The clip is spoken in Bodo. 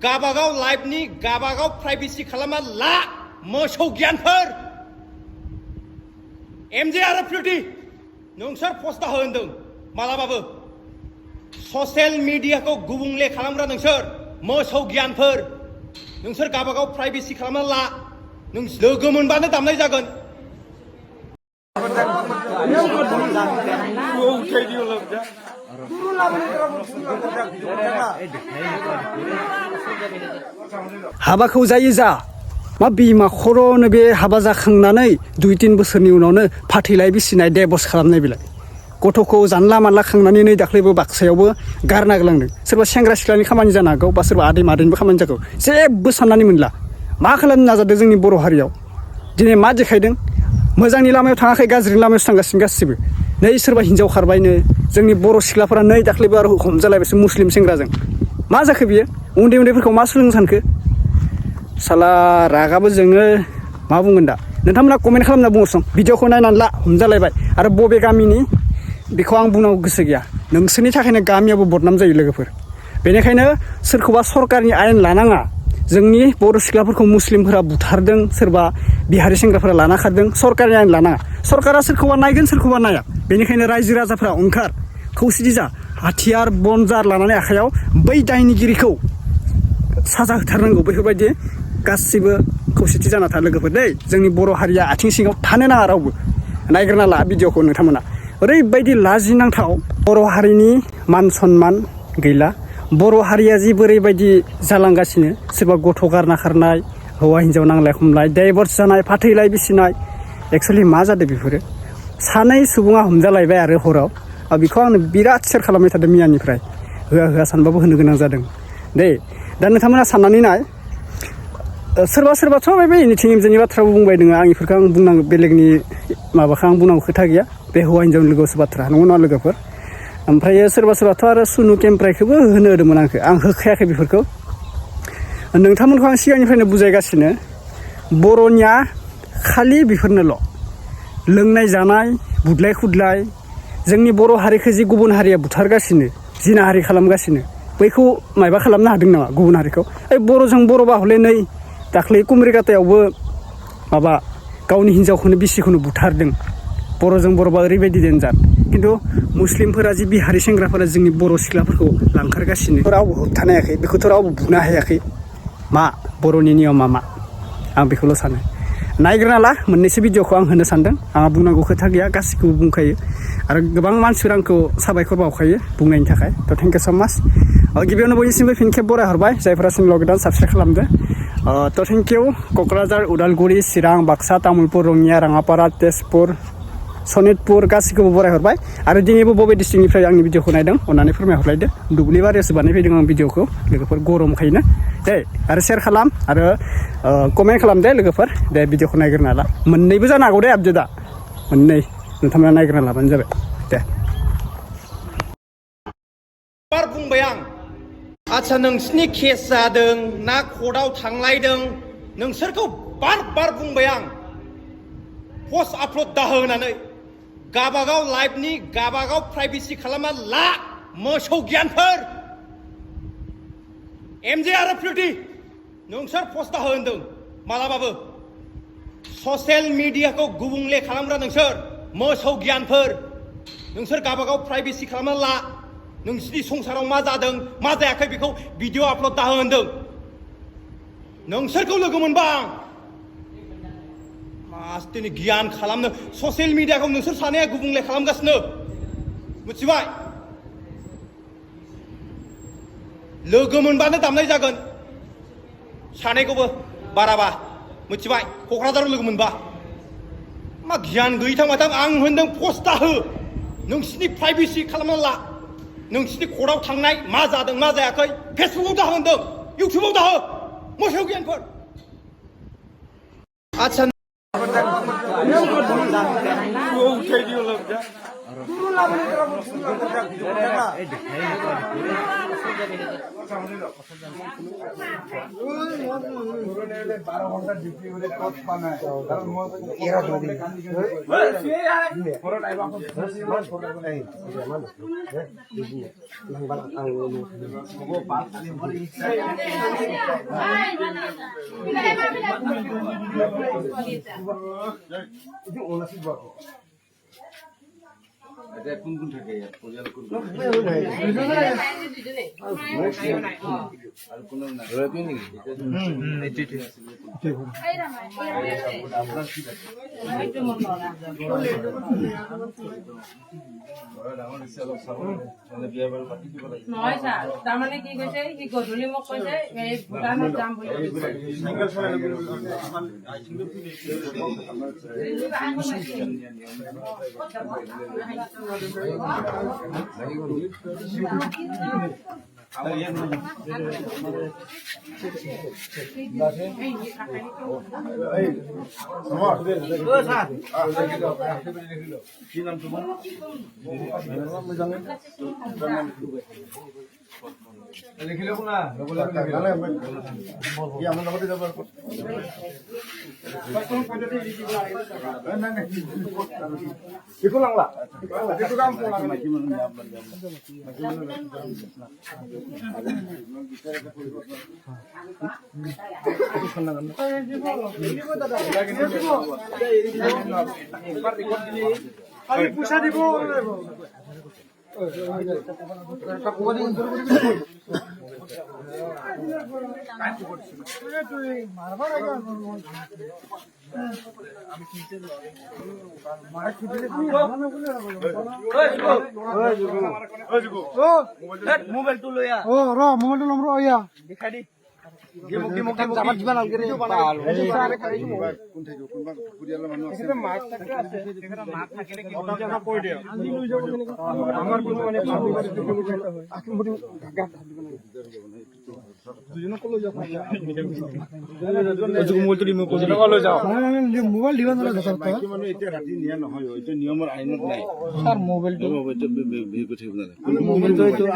गाबागाव लाइफनि गाबागाव प्राइभेसि खालामना ला मोसौ गियानफोर एमजे आरो प्रिटि नोंसोर पस्टा होनदों मालाबाबो ससियेल मिडियाखौ गुबुंले खालामग्रा नोंसोर मोसौ गियानफोर नोंसोर गाबागाव प्राइभेसि खालामना ला नों लोगो मोनबानो दामनाय जागोन हाबाखौ जायो जा मा बिमा खर'नो बे हाबा जाखांनानै 2-3 बोसोरनि उनावनो फाथैलाय बिसिनाय देबस खालामनाय बिलाय गथ'खौ जानला मानला खांनानै नै दाख्लैबो बाक्सायावबो गारना गालांदों सोरबा सेंग्रा सिख्लानि खामानि जानो हागौ बा सोरबा आदै मादैनिबो खामानि जागौ जेबो साननानै मोनला मा खालामनो नाजादों जोंनि बर' हारियाव दिनै मा देखायदों मोजांनि लामायाव थाङाखै गाज्रिनि लामायाव थांगासिनो गासिबो नै सोरबा हिनजाव खारबायनो जोंनि बर' सिख्लाफोरा नै दाख्लैबो आरो हमजालायबायसो मुस्लिम सेंग्राजों मा जाखो बियो उन्दै उन्दैफोरखौ मा सोलोंनो सानखो साला रागाबो जोङो मा बुंगोन दा नोंथांमोना कमेन्ट खालामना बुंहरसं भिडिअखौ नायनानै ला हमजालायबाय आरो बबे गामिनि बेखौ आं बुंनांगौ गोसो गैया नोंसोरनि थाखायनो गामियावबो बदनाम जायो लोगोफोर बेनिखायनो सोरखौबा सरकारनि आयेन लानाङा जोंनि बर' सिख्लाफोरखौ मुस्लिमफोरा बुथारदों सोरबा बिहारि सेंग्राफोरा लाना खारदों सरकारनि आयेन लानाङा सरकारा सोरखौबा नायगोन सोरखौबा नाया बेनिखायनो रायजो राजाफ्रा ओंखार खौसेथि जा हाथियार बनजार लानानै आखायाव बै दायनिगिरिखौ साजा होथारनांगौ बेफोरबायदि गासिबो खौसेथि जाना था लोगोफोर दै जोंनि बर' हारिया आथिं सिङाव थानो नाङा रावबो नायग्रोना ला भिडिअखौ नोंथांमोना ओरैबायदि लाजिनांथाव बर' हारिनि मान सनमान गैला बर' हारिया जि बोरैबायदि जालांगासिनो सोरबा गथ' गारना खारनाय हौवा हिन्जाव नांलाय खमलाय डाइभर्स जानाय फाथैलाय बिसिनाय एक्सुवेलि मा जादों बेफोरो सानै सुबुङा हमजालायबाय आरो हराव बेखौ आंनो बिराद सेयार खालामबाय थादों मियानिफ्राय होआ होआ सानबाबो होनो गोनां जादों दे दा नोंथांमोना साननानै नाय सोरबा सोरबाथ' बे एनिथिं एमजेनि बाथ्राबो बुंबाय दोङो आं बेफोरखौ आं बुंनांगौ बेलेगनि माबाखौ आं बुंनांगौ खोथा गैया बे हौवा हिन्जावनि लोगोआवसो बाथ्रा नंगौ नङा लोगोफोर ओमफ्राय सोरबा सोरबाथ' आरो सुनु केमप्रायखौबो होनो होदोंमोन आं होखायाखै बेफोरखौ नोंथांमोनखौ आं सिगांनिफ्रायनो बुजायगासिनो बर'निया खालि बेफोरनोल' लोंनाय जानाय बुदलाय खुदलाय जोंनि बर' हारिखौ जि गुबुन हारिया बुथारगासिनो जिनाहारि खालामगासिनो बैखौ मायबा खालामनो हादों नामा गुबुन हारिखौ बर'जों बर'बा हले नै दाख्लै कुमरिकातायावबो माबा गावनि हिन्जावखौनो बिसिखौनो बुथारदों बर'जों बर'बा ओरैबायदि डेन्जार खिन्थु मुस्लिमफोरा जि बिहारि सेंग्राफोरा जोंनि बर' सिख्लाफोरखौ लांखारगासिनो रावबो होबथानो हायाखै बेखौथ' रावबो बुनो हायाखै मा बर'नि नियमा मा आं बेखौल' सानो नायग्रोना ला मोननैसो भिडिअखौ आं होनो सानदों आंहा बुंनांगौ खोथा गैया गासिखौबो बुंखायो आरो गोबां मानसिफोरा आंखौ साबायखर बावखायो बुंनायनि थाखाय थ' थेंक इउ स' माच गिबियावनो बयनिसिमबो फिन खेब बराय हरबाय जायफोरा चेनेलाव गोदान साबस्क्राइब खालामदो थ' थेंक इउ क'क्राझार उदालगुरि चिरां बाक्सा तामुलपुर रङिया राङापारा तेजपुर सनितपुर गासिखौबो बराय हरबाय आरो दिनैबो बबे डिस्ट्रिक्टनिफ्राय आंनि भिडिअखौ नायदों अननानै फोरमायहरलायदो दुब्लि बारियावसो बानायफैदों आं भिडिअखौ लोगोफोर गरमखायनो दे आरो शेयार खालाम आरो कमेन्ट खालाम दे लोगोफोर दे भिडिअखौ नायग्रोना ला मोननैबो जानो हागौ दे आपडेटआ मोननै नोंथांमोना नायग्रोना लाबानो जाबाय दे बार बुंबाय आं आच्छा नोंसिनि केस जादों ना कर्टआव थांलायदों नोंसोरखौ बार बुंबाय आं पस्ट आपल'ड दाहो होनानै गाबागाव लाइफनि गाबागाव प्राइभेसि खालामना ला मोसौ गियानफोर एमजे आरो प्रिटि नोंसोर पस्ट दाहो होनदों मालाबाबो ससियेल मिडियाखौ गुबुंले खालामग्रा नोंसोर मोसौ गियानफोर नोंसोर गाबागाव प्राइभेसि खालामना ला नोंसिनि संसाराव मा जादों मा जायाखै बेखौ भिडिअ आपल'ड दाहो होनदों नोंसोरखौ लोगो मोनबा आं दिनै गियान खालामनो ससियेल मिडियाखौ नोंसोर सानैया गुबुंले खालामगासिनो मिथिबाय लोगो मोनबानो दामनाय जागोन सानैखौबो बाराबा मिथिबाय क'क्राझाराव लोगो मोनबा मा गियान गैथां माथां आं होनदों पस्ट दाहो नोंसिनि प्राइभेसि खालामना ला नोंसिनि कर्टआव थांनाय मा जादों मा जायाखै फेसबुकआव दाहो होनदों इउटुबाव दाहो मोसौ गियानफोर आच्छा কোন কোন থাকে ইয়াত পৰিয়াল কোন আৰু কোনো নাই ৰবি নেকি আপোনাৰ কি থাকে ডাঙৰ ইচ্ছা অলপ চাব মানে বিয়া বাৰু পাতি দিব লাগে নহয় ছাৰ তাৰমানে কি কৈছে সি গধূলি মোক কৈছে এই ভূটানত যাম বুলি কি নাম তোমাৰ লিখিলে শুনা আমাৰ লগতে যাব পইচা দিব মোবাইলটো লৈ আহ মোবাইলটো ল'ম ৰ দেখাই দি মোবাইল দিব এতিয়া ৰাতি নিয়া নহয় এতিয়া নিয়মৰ আইনত নাই ছাৰ মোবাইলটো মোবাইলটো